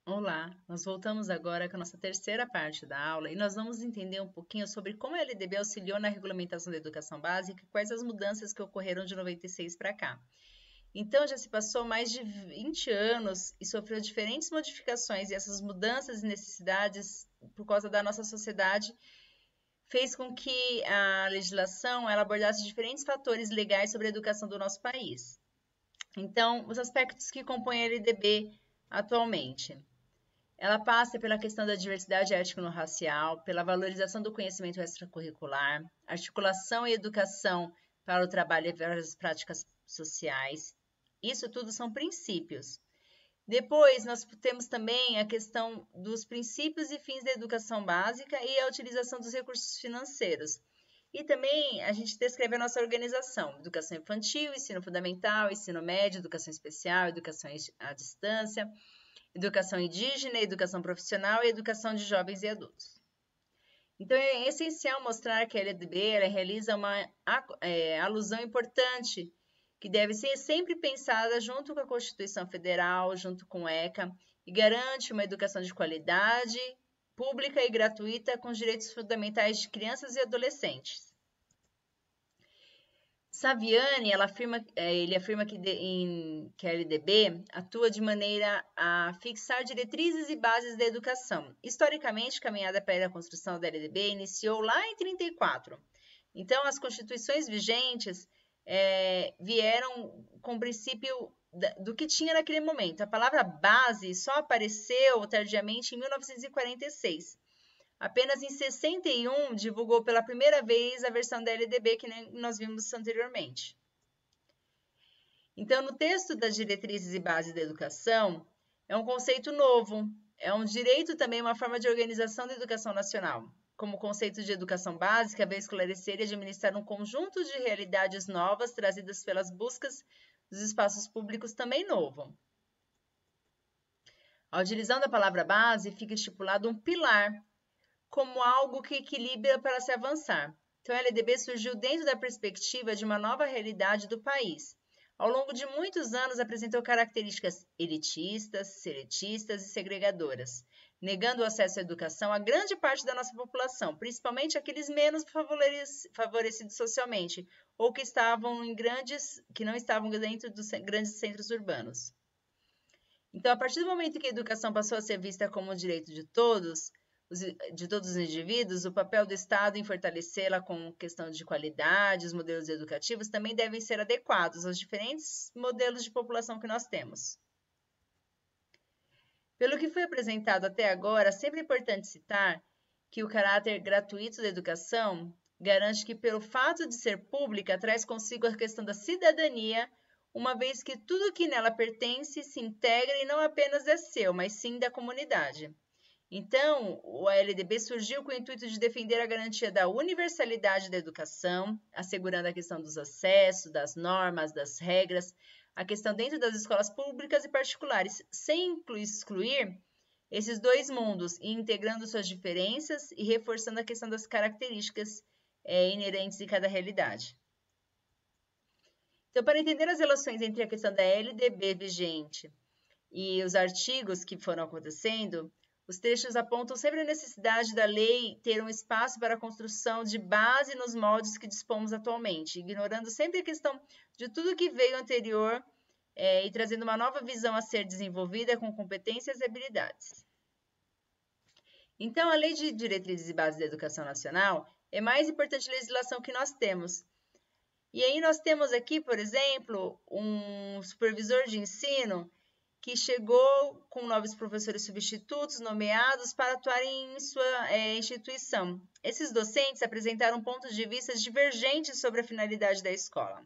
Olá, nós voltamos agora com a nossa terceira parte da aula e nós vamos entender um pouquinho sobre como a LDB auxiliou na regulamentação da educação básica e quais as mudanças que ocorreram de 96 para cá. Então, já se passou mais de 20 anos e sofreu diferentes modificações, e essas mudanças e necessidades, por causa da nossa sociedade, fez com que a legislação ela abordasse diferentes fatores legais sobre a educação do nosso país. Então, os aspectos que compõem a LDB atualmente. Ela passa pela questão da diversidade étnico-racial, pela valorização do conhecimento extracurricular, articulação e educação para o trabalho e para as práticas sociais. Isso tudo são princípios. Depois, nós temos também a questão dos princípios e fins da educação básica e a utilização dos recursos financeiros. E também a gente descreve a nossa organização: educação infantil, ensino fundamental, ensino médio, educação especial, educação à distância, educação indígena, educação profissional e educação de jovens e adultos. Então, é essencial mostrar que a LDB realiza uma alusão importante que deve ser sempre pensada junto com a Constituição Federal, junto com o ECA, e garante uma educação de qualidade, pública e gratuita com os direitos fundamentais de crianças e adolescentes. Saviani, ele afirma que a LDB atua de maneira a fixar diretrizes e bases da educação. Historicamente, a caminhada para a construção da LDB iniciou lá em 34. Então, as constituições vigentes vieram com o princípio do que tinha naquele momento. A palavra base só apareceu tardiamente em 1946. Apenas em 61 divulgou pela primeira vez a versão da LDB que nós vimos anteriormente. Então, no texto das diretrizes e bases da educação, é um conceito novo, é um direito também, uma forma de organização da educação nacional. Como conceito de educação básica, veio esclarecer e administrar um conjunto de realidades novas trazidas pelas buscas dos espaços públicos também novo. A utilização da palavra base fica estipulado um pilar como algo que equilibra para se avançar. Então, a LDB surgiu dentro da perspectiva de uma nova realidade do país. Ao longo de muitos anos, apresentou características elitistas, seletistas e segregadoras, negando o acesso à educação a grande parte da nossa população, principalmente aqueles menos favorecidos socialmente ou que não estavam dentro dos grandes centros urbanos. Então, a partir do momento que a educação passou a ser vista como um direito de todos os indivíduos, o papel do Estado em fortalecê-la com questão de qualidade, os modelos educativos também devem ser adequados aos diferentes modelos de população que nós temos. Pelo que foi apresentado até agora, sempre é importante citar que o caráter gratuito da educação garante que, pelo fato de ser pública, traz consigo a questão da cidadania, uma vez que tudo que nela pertence se integra e não apenas é seu, mas sim da comunidade. Então, o LDB surgiu com o intuito de defender a garantia da universalidade da educação, assegurando a questão dos acessos, das normas, das regras, a questão dentro das escolas públicas e particulares, sem excluir esses dois mundos e integrando suas diferenças e reforçando a questão das características inerentes em cada realidade. Então, para entender as relações entre a questão da LDB vigente e os artigos que foram acontecendo, os trechos apontam sempre a necessidade da lei ter um espaço para a construção de base nos moldes que dispomos atualmente, ignorando sempre a questão de tudo que veio anterior e trazendo uma nova visão a ser desenvolvida com competências e habilidades. Então, a Lei de Diretrizes e Bases da Educação Nacional é a mais importante legislação que nós temos. E aí nós temos aqui, por exemplo, um supervisor de ensino que chegou com novos professores substitutos nomeados para atuar em sua instituição. Esses docentes apresentaram pontos de vista divergentes sobre a finalidade da escola.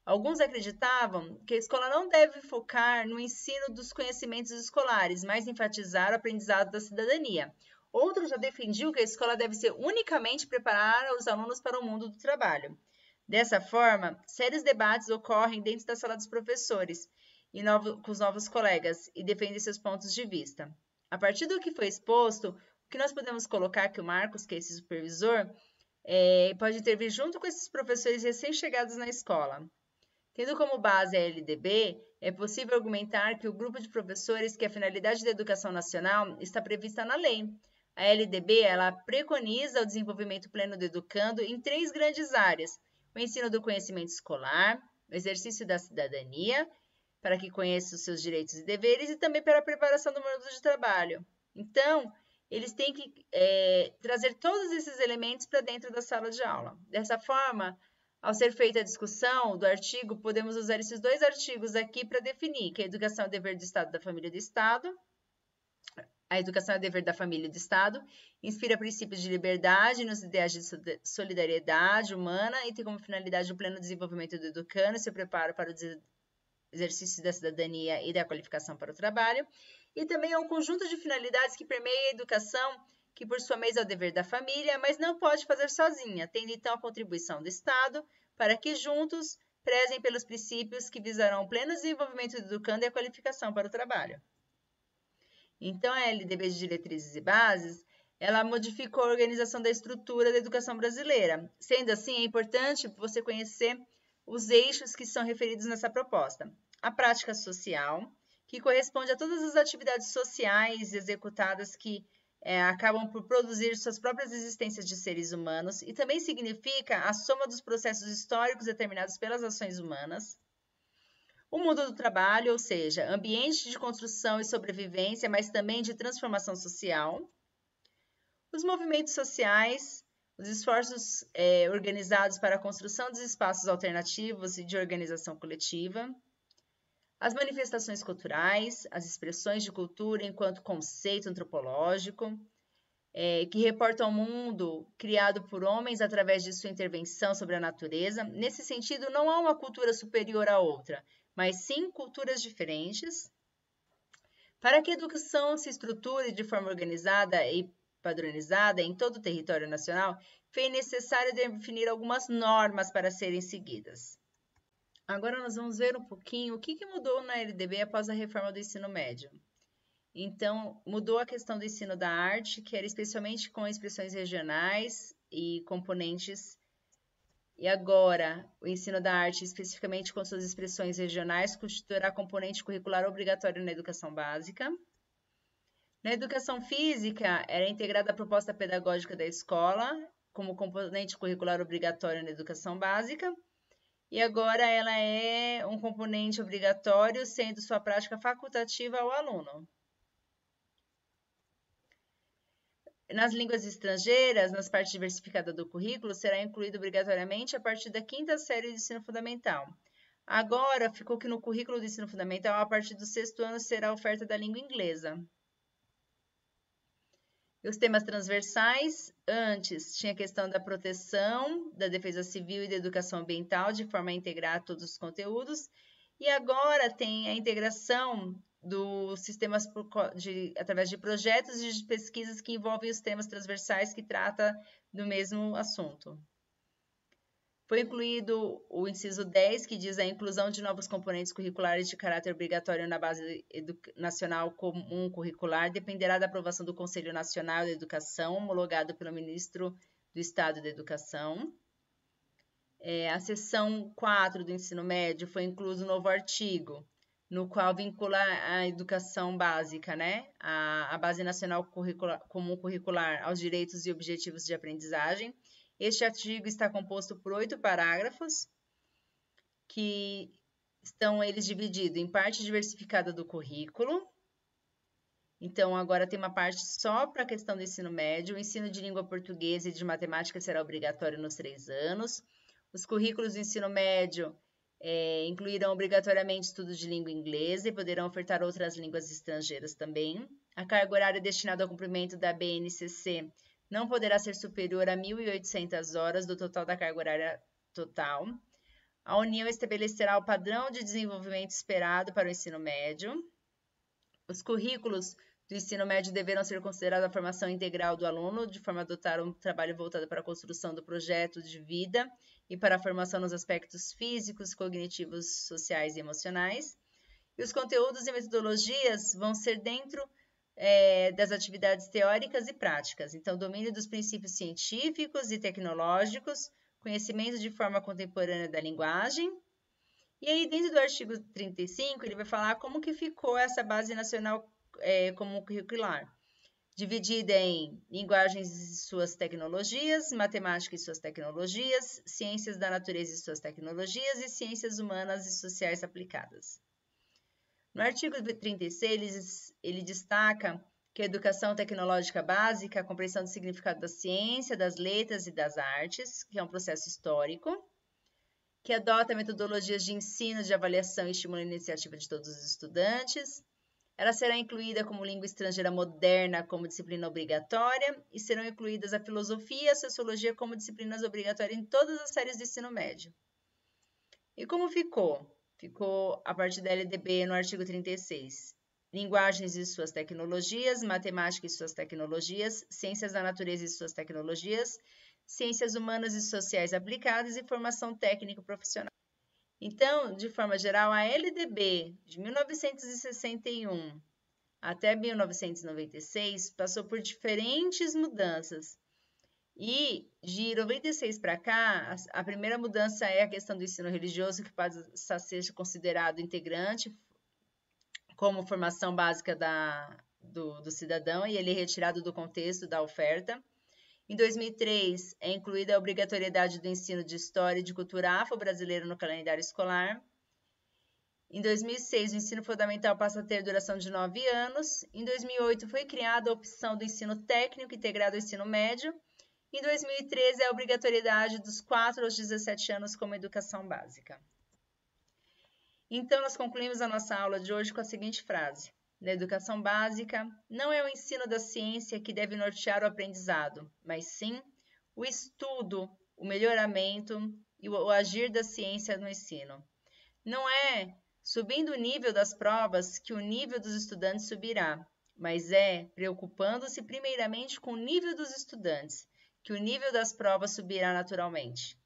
Alguns acreditavam que a escola não deve focar no ensino dos conhecimentos escolares, mas enfatizar o aprendizado da cidadania. Outros já defendiam que a escola deve ser unicamente preparar os alunos para o mundo do trabalho. Dessa forma, sérios debates ocorrem dentro da sala dos professores com os novos colegas e defendem seus pontos de vista. A partir do que foi exposto, o que nós podemos colocar que o Marcos, que é esse supervisor, pode intervir junto com esses professores recém-chegados na escola. Tendo como base a LDB, é possível argumentar que o grupo de professores que a finalidade da educação nacional está prevista na lei. A LDB, ela preconiza o desenvolvimento pleno do educando em 3 grandes áreas: o ensino do conhecimento escolar, o exercício da cidadania, para que conheça os seus direitos e deveres, e também para a preparação do mundo de trabalho. Então, eles têm que trazer todos esses elementos para dentro da sala de aula. Dessa forma, ao ser feita a discussão do artigo, podemos usar esses 2 artigos aqui para definir que a educação é dever do Estado, da família e do Estado. A educação é dever da família e do Estado, inspira princípios de liberdade nos ideais de solidariedade humana e tem como finalidade o pleno desenvolvimento do educando e seu preparo para o exercício da cidadania e da qualificação para o trabalho. E também é um conjunto de finalidades que permeia a educação, que por sua vez é o dever da família, mas não pode fazer sozinha, tendo então a contribuição do Estado para que juntos prezem pelos princípios que visarão o pleno desenvolvimento do educando e a qualificação para o trabalho. Então, a LDB de Diretrizes e Bases, ela modificou a organização da estrutura da educação brasileira. Sendo assim, é importante você conhecer os eixos que são referidos nessa proposta. A prática social, que corresponde a todas as atividades sociais executadas que acabam por produzir suas próprias existências de seres humanos, e também significa a soma dos processos históricos determinados pelas ações humanas. O mundo do trabalho, ou seja, ambiente de construção e sobrevivência, mas também de transformação social. Os movimentos sociais, os esforços organizados para a construção dos espaços alternativos e de organização coletiva. As manifestações culturais, as expressões de cultura enquanto conceito antropológico, que reportam ao mundo criado por homens através de sua intervenção sobre a natureza. Nesse sentido, não há uma cultura superior à outra, mas sim culturas diferentes. Para que a educação se estruture de forma organizada e padronizada em todo o território nacional, foi necessário definir algumas normas para serem seguidas. Agora nós vamos ver um pouquinho o que mudou na LDB após a reforma do ensino médio. Então, mudou a questão do ensino da arte, que era especialmente com expressões regionais e componentes. E agora, o ensino da arte, especificamente com suas expressões regionais, constituirá componente curricular obrigatório na educação básica. Na educação física, era integrada a proposta pedagógica da escola, como componente curricular obrigatório na educação básica. E agora ela é um componente obrigatório, sendo sua prática facultativa ao aluno. Nas línguas estrangeiras, nas partes diversificadas do currículo, será incluído obrigatoriamente a partir da 5ª série do ensino fundamental. Agora, ficou que no currículo do ensino fundamental, a partir do 6º ano, será a oferta da língua inglesa. E os temas transversais, antes tinha a questão da proteção, da defesa civil e da educação ambiental, de forma a integrar todos os conteúdos. E agora tem a integração dos sistemas através de projetos e de pesquisas que envolvem os temas transversais que tratam do mesmo assunto. Foi incluído o inciso 10, que diz a inclusão de novos componentes curriculares de caráter obrigatório na base nacional comum curricular, dependerá da aprovação do Conselho Nacional da Educação, homologado pelo Ministro do Estado da Educação. A seção 4 do ensino médio foi incluso um novo artigo, no qual vincula a educação básica, a Base Nacional Comum Curricular aos direitos e objetivos de aprendizagem. Este artigo está composto por 8 parágrafos, que estão eles divididos em parte diversificada do currículo. Então, agora tem uma parte só para a questão do ensino médio. O ensino de língua portuguesa e de matemática será obrigatório nos 3 anos. Os currículos do ensino médio incluirão obrigatoriamente estudo de língua inglesa e poderão ofertar outras línguas estrangeiras também. A carga horária destinada ao cumprimento da BNCC não poderá ser superior a 1.800 horas do total da carga horária total. A União estabelecerá o padrão de desenvolvimento esperado para o ensino médio. Os currículos do ensino médio deverão ser considerados a formação integral do aluno, de forma a adotar um trabalho voltado para a construção do projeto de vida e para a formação nos aspectos físicos, cognitivos, sociais e emocionais. E os conteúdos e metodologias vão ser dentro das atividades teóricas e práticas. Então, domínio dos princípios científicos e tecnológicos, conhecimento de forma contemporânea da linguagem E aí, dentro do artigo 35, ele vai falar como que ficou essa base nacional comum curricular, dividida em linguagens e suas tecnologias, matemática e suas tecnologias, ciências da natureza e suas tecnologias e ciências humanas e sociais aplicadas. No artigo 36, ele destaca que a educação tecnológica básica, a compreensão do significado da ciência, das letras e das artes, que é um processo histórico, que adota metodologias de ensino, de avaliação e estimula a iniciativa de todos os estudantes. Ela será incluída como língua estrangeira moderna como disciplina obrigatória e serão incluídas a filosofia e a sociologia como disciplinas obrigatórias em todas as séries do ensino médio. E como ficou? Ficou a partir da LDB no artigo 36. Linguagens e suas tecnologias, matemática e suas tecnologias, ciências da natureza e suas tecnologias, ciências humanas e sociais aplicadas e formação técnico-profissional. Então, de forma geral, a LDB de 1961 até 1996 passou por diferentes mudanças. E de 96 para cá, a primeira mudança é a questão do ensino religioso, que passa a ser considerado integrante como formação básica do cidadão, e ele é retirado do contexto da oferta. Em 2003, é incluída a obrigatoriedade do ensino de História e de Cultura Afro-Brasileira no calendário escolar. Em 2006, o ensino fundamental passa a ter duração de 9 anos. Em 2008, foi criada a opção do ensino técnico integrado ao ensino médio. Em 2013, é a obrigatoriedade dos 4 aos 17 anos como educação básica. Então, nós concluímos a nossa aula de hoje com a seguinte frase: na educação básica, não é o ensino da ciência que deve nortear o aprendizado, mas sim o estudo, o melhoramento e o agir da ciência no ensino. Não é subindo o nível das provas que o nível dos estudantes subirá, mas é preocupando-se primeiramente com o nível dos estudantes, que o nível das provas subirá naturalmente.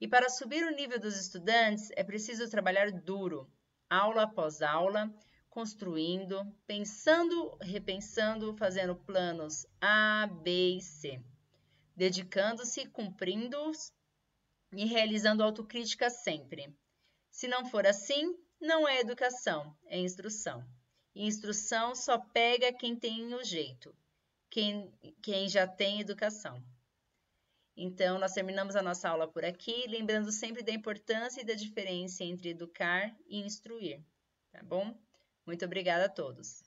E para subir o nível dos estudantes, é preciso trabalhar duro, aula após aula, construindo, pensando, repensando, fazendo planos A, B e C, dedicando-se, cumprindo-os e realizando autocrítica sempre. Se não for assim, não é educação, é instrução. E instrução só pega quem tem o jeito, quem já tem educação. Então, nós terminamos a nossa aula por aqui, lembrando sempre da importância e da diferença entre educar e instruir, tá bom? Muito obrigada a todos.